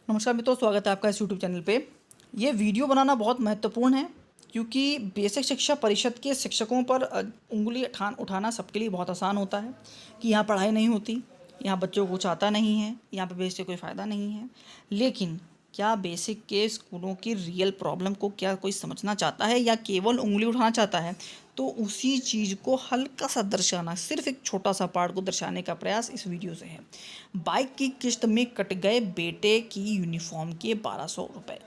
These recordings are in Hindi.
नमस्कार मित्रों, स्वागत है आपका इस यूट्यूब चैनल पे। ये वीडियो बनाना बहुत महत्वपूर्ण है क्योंकि बेसिक शिक्षा परिषद के शिक्षकों पर उंगली उठाना सबके लिए बहुत आसान होता है कि यहाँ पढ़ाई नहीं होती, यहाँ बच्चों को कुछ आता नहीं है, यहाँ पे बेसिक से कोई फ़ायदा नहीं है। लेकिन क्या बेसिक के स्कूलों की रियल प्रॉब्लम को क्या कोई समझना चाहता है या केवल उंगली उठाना चाहता है? तो उसी चीज़ को हल्का सा दर्शाना, सिर्फ एक छोटा सा पार्ट को दर्शाने का प्रयास इस वीडियो से है। बाइक की किस्त में कट गए बेटे की यूनिफॉर्म के 1200 रुपये।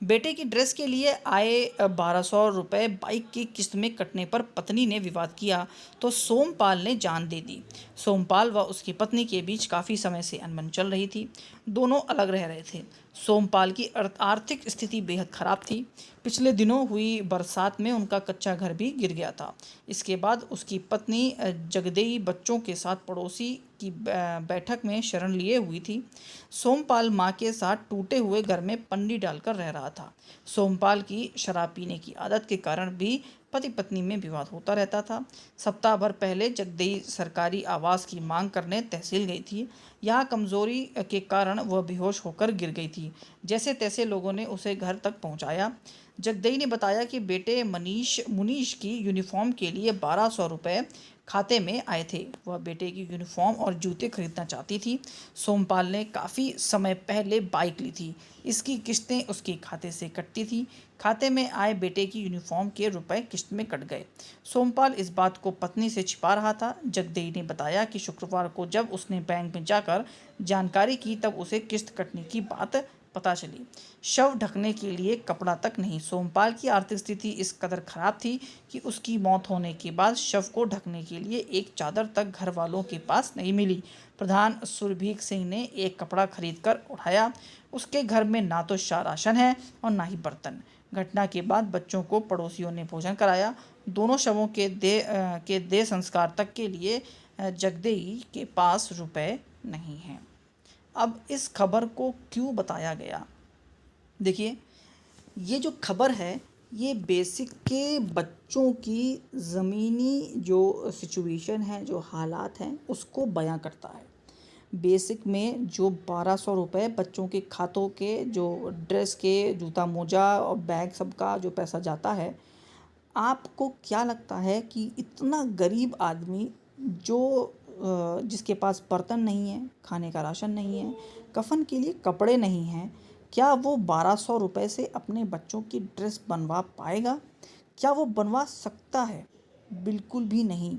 बेटे की ड्रेस के लिए आए 1200 रुपये बाइक की किस्त में कटने पर पत्नी ने विवाद किया तो सोमपाल ने जान दे दी। सोमपाल व उसकी पत्नी के बीच काफ़ी समय से अनबन चल रही थी। दोनों अलग रह रहे थे। सोमपाल की आर्थिक स्थिति बेहद ख़राब थी। पिछले दिनों हुई बरसात में उनका कच्चा घर भी गिर गया था। इसके बाद उसकी पत्नी जगदेई बच्चों के साथ पड़ोसी की बैठक में शरण लिए हुई थी। सोमपाल माँ के साथ टूटे हुए घर में पन्नी डालकर रह रहा था। सोमपाल की शराब पीने की आदत के कारण भी पति पत्नी में विवाद होता रहता था। सप्ताह भर पहले जगदेई सरकारी आवास की मांग करने तहसील गई थी। यहाँ कमजोरी के कारण वह बेहोश होकर गिर गई थी। जैसे तैसे लोगों ने उसे घर तक पहुँचाया। जगदेई ने बताया कि बेटे मुनीश की यूनिफॉर्म के लिए 1200 रुपये खाते में आए थे। वह बेटे की यूनिफॉर्म और जूते खरीदना चाहती थी। सोमपाल ने काफ़ी समय पहले बाइक ली थी। इसकी किस्तें उसके खाते से कटती थी। खाते में आए बेटे की यूनिफॉर्म के रुपए किस्त में कट गए। सोमपाल इस बात को पत्नी से छिपा रहा था। जगदेई ने बताया कि शुक्रवार को जब उसने बैंक में जाकर जानकारी की तब उसे किस्त कटने की बात पता चली। शव ढकने के लिए कपड़ा तक नहीं। सोमपाल की आर्थिक स्थिति इस कदर खराब थी कि उसकी मौत होने के बाद शव को ढकने के लिए एक चादर तक घर वालों के पास नहीं मिली। प्रधान सुरभीक सिंह ने एक कपड़ा खरीद कर उठाया। उसके घर में ना तो राशन है और ना ही बर्तन। घटना के बाद बच्चों को पड़ोसियों ने भोजन कराया। दोनों शवों के देह संस्कार तक के लिए जगदेई के पास रुपए नहीं हैं। अब इस खबर को क्यों बताया गया? देखिए, ये जो खबर है ये बेसिक के बच्चों की ज़मीनी जो सिचुएशन है, जो हालात हैं, उसको बयां करता है। बेसिक में जो 1200 रुपये बच्चों के खातों के, जो ड्रेस के, जूता मोजा और बैग सब का जो पैसा जाता है, आपको क्या लगता है कि इतना गरीब आदमी जो जिसके पास बर्तन नहीं है, खाने का राशन नहीं है, कफ़न के लिए कपड़े नहीं हैं, क्या वो 1200 रुपये से अपने बच्चों की ड्रेस बनवा पाएगा? क्या वो बनवा सकता है? बिल्कुल भी नहीं।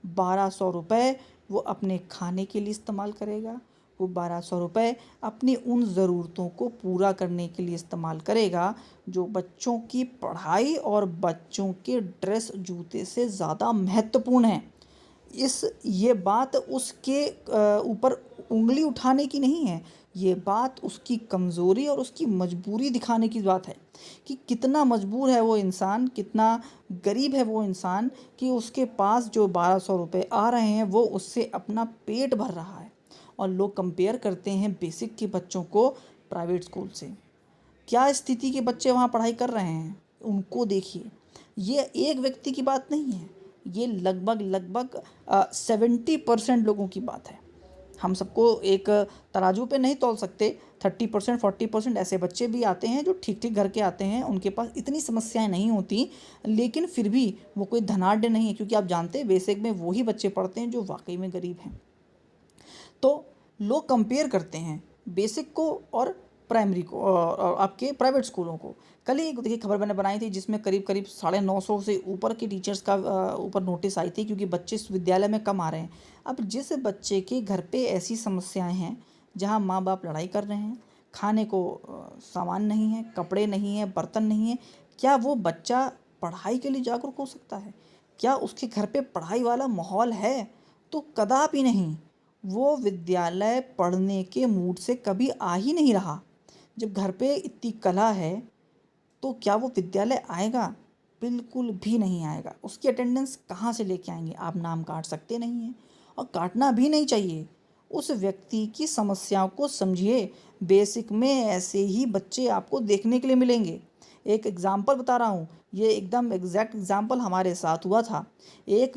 1200 रुपये वो अपने खाने के लिए इस्तेमाल करेगा। वो 1200 रुपये अपनी उन ज़रूरतों को पूरा करने के लिए इस्तेमाल करेगा जो बच्चों की पढ़ाई और बच्चों के ड्रेस जूते से ज़्यादा महत्वपूर्ण है। ये बात उसके ऊपर उंगली उठाने की नहीं है। ये बात उसकी कमज़ोरी और उसकी मजबूरी दिखाने की बात है कि कितना मजबूर है वो इंसान, कितना गरीब है वो इंसान कि उसके पास जो 1200 रुपये आ रहे हैं वो उससे अपना पेट भर रहा है। और लोग कंपेयर करते हैं बेसिक के बच्चों को प्राइवेट स्कूल से। क्या स्थिति के बच्चे वहाँ पढ़ाई कर रहे हैं उनको देखिए। ये एक व्यक्ति की बात नहीं है, ये लगभग 70% लोगों की बात है। हम सबको एक तराजू पे नहीं तौल सकते। 30% 40% ऐसे बच्चे भी आते हैं जो ठीक ठीक घर के आते हैं, उनके पास इतनी समस्याएं नहीं होती, लेकिन फिर भी वो कोई धनाढ़ नहीं है, क्योंकि आप जानते हैं बेसिक में वही बच्चे पढ़ते हैं जो वाकई में गरीब हैं। तो लोग कंपेयर करते हैं बेसिक को और प्राइमरी को और आपके प्राइवेट स्कूलों को। कल ही एक देखिए खबर मैंने बनाई थी जिसमें करीब 950 से ऊपर के टीचर्स का ऊपर नोटिस आई थी क्योंकि बच्चे इस विद्यालय में कम आ रहे हैं। अब जिस बच्चे के घर पे ऐसी समस्याएं हैं, जहां माँ बाप लड़ाई कर रहे हैं, खाने को सामान नहीं है, कपड़े नहीं है, बर्तन नहीं है, क्या वो बच्चा पढ़ाई के लिए जागरूक हो सकता है? क्या उसके घर पे पढ़ाई वाला माहौल है? तो कदापि नहीं। वो विद्यालय पढ़ने के मूड से कभी आ ही नहीं रहा। जब घर पे इतनी कला है तो क्या वो विद्यालय आएगा? बिल्कुल भी नहीं आएगा। उसकी अटेंडेंस कहाँ से लेके आएंगे? आप नाम काट सकते नहीं हैं और काटना भी नहीं चाहिए। उस व्यक्ति की समस्याओं को समझिए। बेसिक में ऐसे ही बच्चे आपको देखने के लिए मिलेंगे। एक एग्ज़ाम्पल बता रहा हूँ, ये एकदम एग्जैक्ट एग्ज़ाम्पल हमारे साथ हुआ था। एक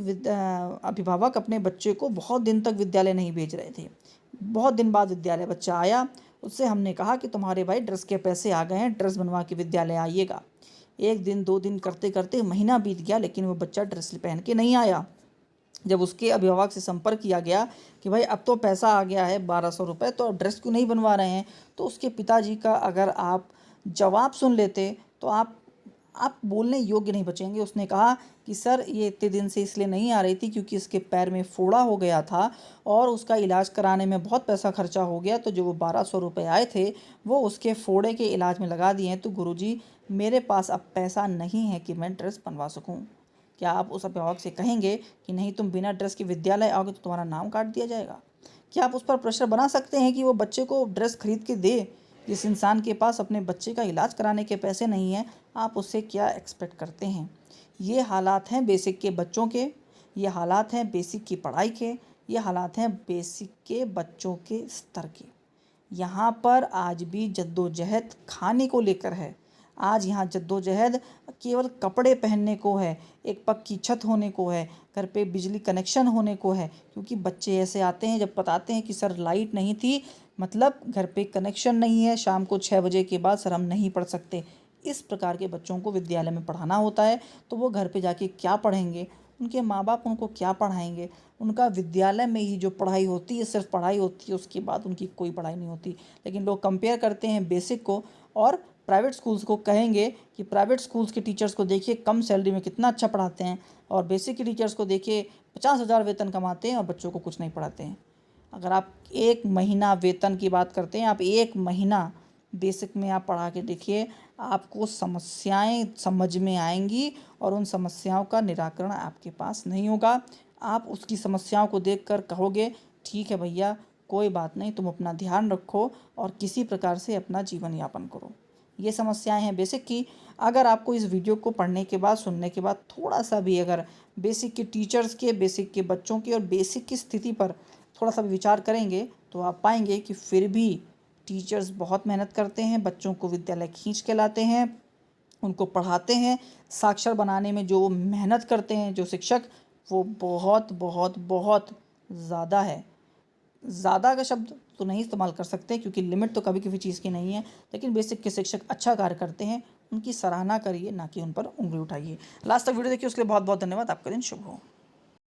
अभिभावक अपने बच्चे को बहुत दिन तक विद्यालय नहीं भेज रहे थे। बहुत दिन बाद विद्यालय बच्चा आया, उससे हमने कहा कि तुम्हारे भाई ड्रेस के पैसे आ गए हैं, ड्रेस बनवा के विद्यालय आइएगा। 1 दिन 2 दिन करते करते महीना बीत गया, लेकिन वो बच्चा ड्रेस पहन के नहीं आया। जब उसके अभिभावक से संपर्क किया गया कि भाई अब तो पैसा आ गया है 1200 रुपये, तो अब ड्रेस क्यों नहीं बनवा रहे हैं, तो उसके पिताजी का अगर आप जवाब सुन लेते तो आप बोलने योग्य नहीं बचेंगे। उसने कहा कि सर ये इतने दिन से इसलिए नहीं आ रही थी क्योंकि इसके पैर में फोड़ा हो गया था और उसका इलाज कराने में बहुत पैसा खर्चा हो गया, तो जो वो 1200 रुपये आए थे वो उसके फोड़े के इलाज में लगा दिए हैं। तो गुरुजी मेरे पास अब पैसा नहीं है कि मैं ड्रेस बनवा सकूं। क्या आप उस अभिभावक से कहेंगे कि नहीं तुम बिना ड्रेस के विद्यालय आओगे तो तुम्हारा नाम काट दिया जाएगा? क्या आप उस पर प्रेशर बना सकते हैं कि वो बच्चे को ड्रेस खरीद के दे? जिस इंसान के पास अपने बच्चे का इलाज कराने के पैसे नहीं हैं, आप उससे क्या एक्सपेक्ट करते हैं? ये हालात हैं बेसिक के बच्चों के, ये हालात हैं बेसिक की पढ़ाई के, ये हालात हैं बेसिक के बच्चों के स्तर के। यहाँ पर आज भी जद्दोजहद खाने को लेकर है। आज यहाँ जद्दोजहद केवल कपड़े पहनने को है, एक पक्की छत होने को है, घर पे बिजली कनेक्शन होने को है। क्योंकि बच्चे ऐसे आते हैं जब बताते हैं कि सर लाइट नहीं थी, मतलब घर पे कनेक्शन नहीं है, शाम को 6 बजे के बाद सर हम नहीं पढ़ सकते। इस प्रकार के बच्चों को विद्यालय में पढ़ाना होता है, तो वो घर पे जाके क्या पढ़ेंगे? उनके माँ बाप उनको क्या पढ़ाएंगे? उनका विद्यालय में ही जो पढ़ाई होती है सिर्फ पढ़ाई होती है, उसके बाद उनकी कोई पढ़ाई नहीं होती। लेकिन लोग कंपेयर करते हैं बेसिक को और प्राइवेट स्कूल्स को, कहेंगे कि प्राइवेट स्कूल्स के टीचर्स को देखिए कम सैलरी में कितना अच्छा पढ़ाते हैं, और बेसिक के टीचर्स को देखिए 50,000 वेतन कमाते हैं और बच्चों को कुछ नहीं पढ़ाते हैं। अगर आप 1 महीना वेतन की बात करते हैं, आप 1 महीना बेसिक में आप पढ़ा के देखिए, आपको समस्याएं समझ में आएंगी और उन समस्याओं का निराकरण आपके पास नहीं होगा। आप उसकी समस्याओं को देखकर कहोगे ठीक है भैया, कोई बात नहीं, तुम अपना ध्यान रखो और किसी प्रकार से अपना जीवन यापन करो। ये समस्याएं हैं बेसिक की। अगर आपको इस वीडियो को पढ़ने के बाद, सुनने के बाद थोड़ा सा भी अगर बेसिक के टीचर्स के, बेसिक के बच्चों की और बेसिक की स्थिति पर थोड़ा सा भी विचार करेंगे, तो आप पाएंगे कि फिर भी टीचर्स बहुत मेहनत करते हैं, बच्चों को विद्यालय खींच के लाते हैं, उनको पढ़ाते हैं। साक्षर बनाने में जो मेहनत करते हैं जो शिक्षक, वो बहुत बहुत बहुत ज़्यादा है। ज़्यादा का शब्द तो नहीं इस्तेमाल कर सकते क्योंकि लिमिट तो कभी किसी चीज़ की नहीं है, लेकिन बेसिक के शिक्षक अच्छा कार्य करते हैं, उनकी सराहना करिए, ना कि उन पर उंगली उठाइए। लास्ट तक वीडियो देखिए, उसके लिए बहुत बहुत धन्यवाद। आपका दिन शुभ हो।